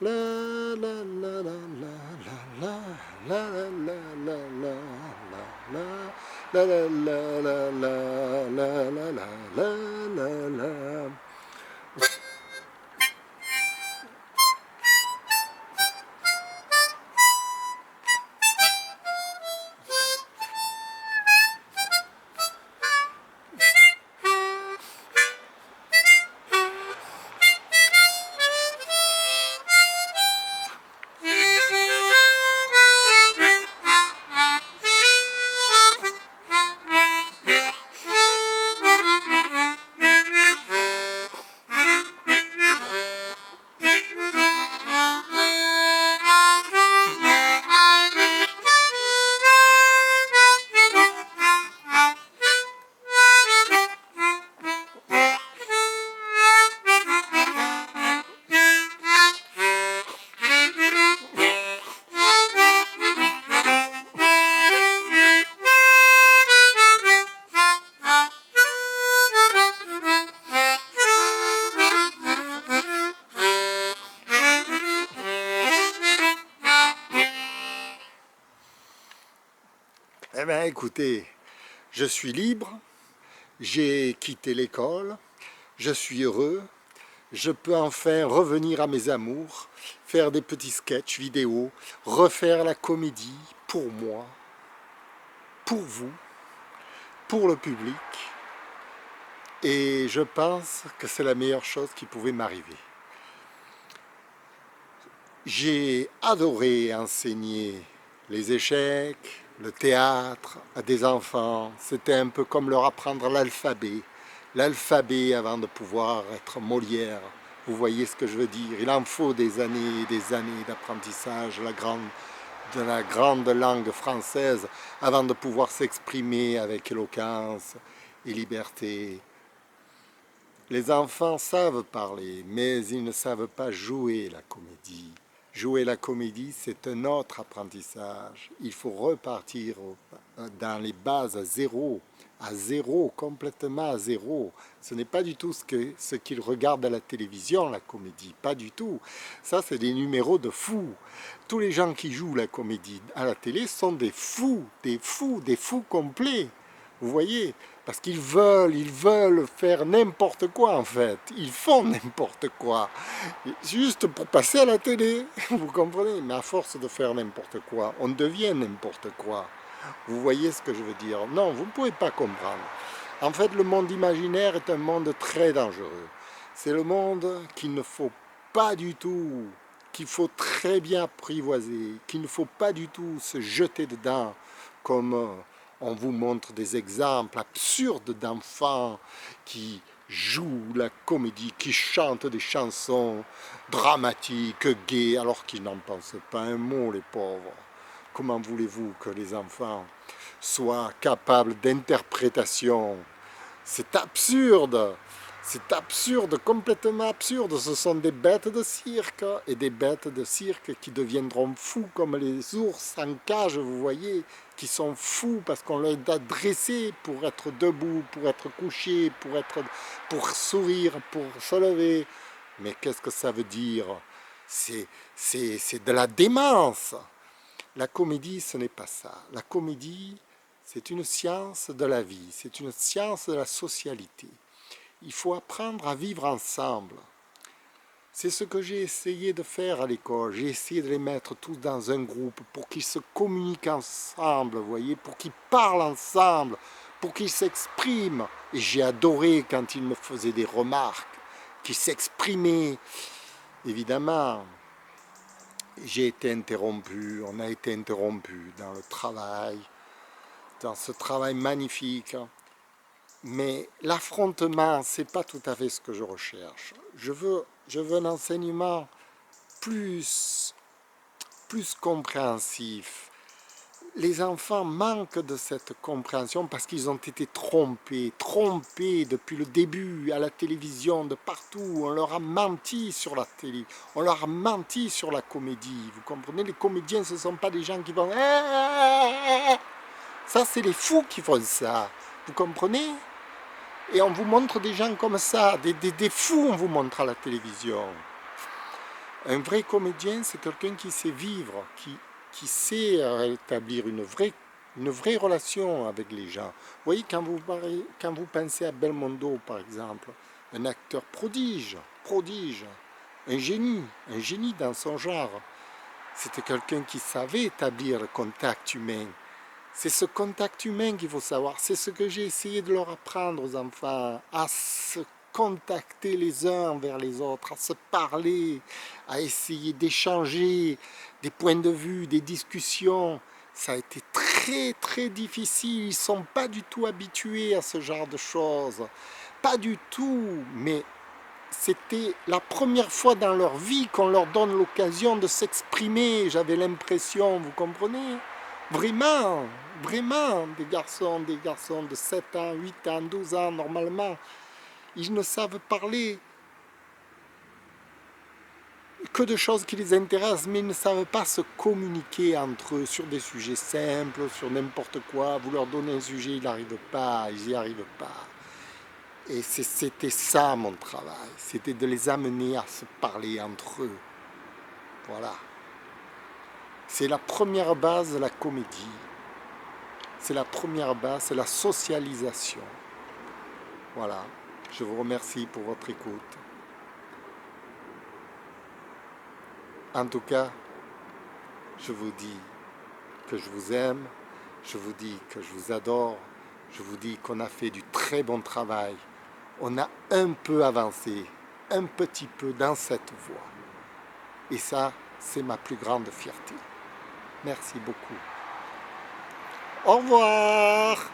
La la la la la la la la la la la la la la la la la la la la. Eh bien, écoutez, je suis libre, j'ai quitté l'école, je suis heureux, je peux enfin revenir à mes amours, faire des petits sketchs vidéo, refaire la comédie pour moi, pour vous, pour le public. Et je pense que c'est la meilleure chose qui pouvait m'arriver. J'ai adoré enseigner les échecs, le théâtre à des enfants. C'était un peu comme leur apprendre l'alphabet. L'alphabet avant de pouvoir être Molière. Vous voyez ce que je veux dire? Il en faut des années et des années d'apprentissage de la grande langue française avant de pouvoir s'exprimer avec éloquence et liberté. Les enfants savent parler, mais ils ne savent pas jouer la comédie. Jouer la comédie, c'est un autre apprentissage. Il faut repartir dans les bases à zéro, complètement à zéro. Ce n'est pas du tout ce qu'ils regardent à la télévision, la comédie, pas du tout. Ça, c'est des numéros de fous. Tous les gens qui jouent la comédie à la télé sont des fous, des fous complets. Vous voyez? Parce qu'ils veulent faire n'importe quoi en fait. Ils font n'importe quoi. Juste pour passer à la télé. Vous comprenez? Mais à force de faire n'importe quoi, on devient n'importe quoi. Vous voyez ce que je veux dire? Non, vous ne pouvez pas comprendre. En fait, le monde imaginaire est un monde très dangereux. C'est le monde qu'il ne faut pas du tout, qu'il faut très bien apprivoiser, qu'il ne faut pas du tout se jeter dedans comme on vous montre des exemples absurdes d'enfants qui jouent la comédie, qui chantent des chansons dramatiques, gaies, alors qu'ils n'en pensent pas un mot, les pauvres. Comment voulez-vous que les enfants soient capables d'interprétation? C'est absurde, complètement absurde. Ce sont des bêtes de cirque et des bêtes de cirque qui deviendront fous comme les ours en cage, vous voyez, qui sont fous parce qu'on les a dressés pour être debout, pour être couchés, pour sourire, pour se lever. Mais qu'est-ce que ça veut dire? C'est de la démence. La comédie, ce n'est pas ça. La comédie, c'est une science de la vie, c'est une science de la socialité. Il faut apprendre à vivre ensemble. C'est ce que j'ai essayé de faire à l'école. J'ai essayé de les mettre tous dans un groupe pour qu'ils se communiquent ensemble, vous voyez, pour qu'ils parlent ensemble, pour qu'ils s'expriment. Et j'ai adoré quand ils me faisaient des remarques, qu'ils s'exprimaient. Évidemment, j'ai été interrompu, on a été interrompu dans le travail, dans ce travail magnifique. Mais l'affrontement, ce n'est pas tout à fait ce que je recherche. Je veux un enseignement plus compréhensif. Les enfants manquent de cette compréhension parce qu'ils ont été trompés depuis le début à la télévision, de partout. On leur a menti sur la télé, on leur a menti sur la comédie. Vous comprenez, les comédiens, ce ne sont pas des gens qui vont... Ça, c'est les fous qui font ça. Vous comprenez? Et on vous montre des gens comme ça, des fous, on vous montre à la télévision. Un vrai comédien, c'est quelqu'un qui sait vivre, qui sait établir une vraie relation avec les gens. Vous voyez, quand vous pensez à Belmondo, par exemple, un acteur prodige, un génie dans son genre. C'était quelqu'un qui savait établir le contact humain. C'est ce contact humain qu'il faut savoir. C'est ce que j'ai essayé de leur apprendre aux enfants, à se contacter les uns envers les autres, à se parler, à essayer d'échanger des points de vue, des discussions. Ça a été très très difficile. Ils ne sont pas du tout habitués à ce genre de choses. Pas du tout, mais c'était la première fois dans leur vie qu'on leur donne l'occasion de s'exprimer. J'avais l'impression, vous comprenez? Vraiment, vraiment, des garçons de 7 ans, 8 ans, 12 ans, normalement, ils ne savent parler que de choses qui les intéressent, mais ils ne savent pas se communiquer entre eux sur des sujets simples, sur n'importe quoi. Vous leur donnez un sujet, ils n'arrivent pas, ils n'y arrivent pas. Et c'était ça mon travail, c'était de les amener à se parler entre eux. Voilà. C'est la première base de la comédie. C'est la première base, c'est la socialisation. Voilà. Je vous remercie pour votre écoute. En tout cas, je vous dis que je vous aime, je vous dis que je vous adore, je vous dis qu'on a fait du très bon travail. On a un peu avancé, un petit peu dans cette voie. Et ça, c'est ma plus grande fierté. Merci beaucoup. Au revoir.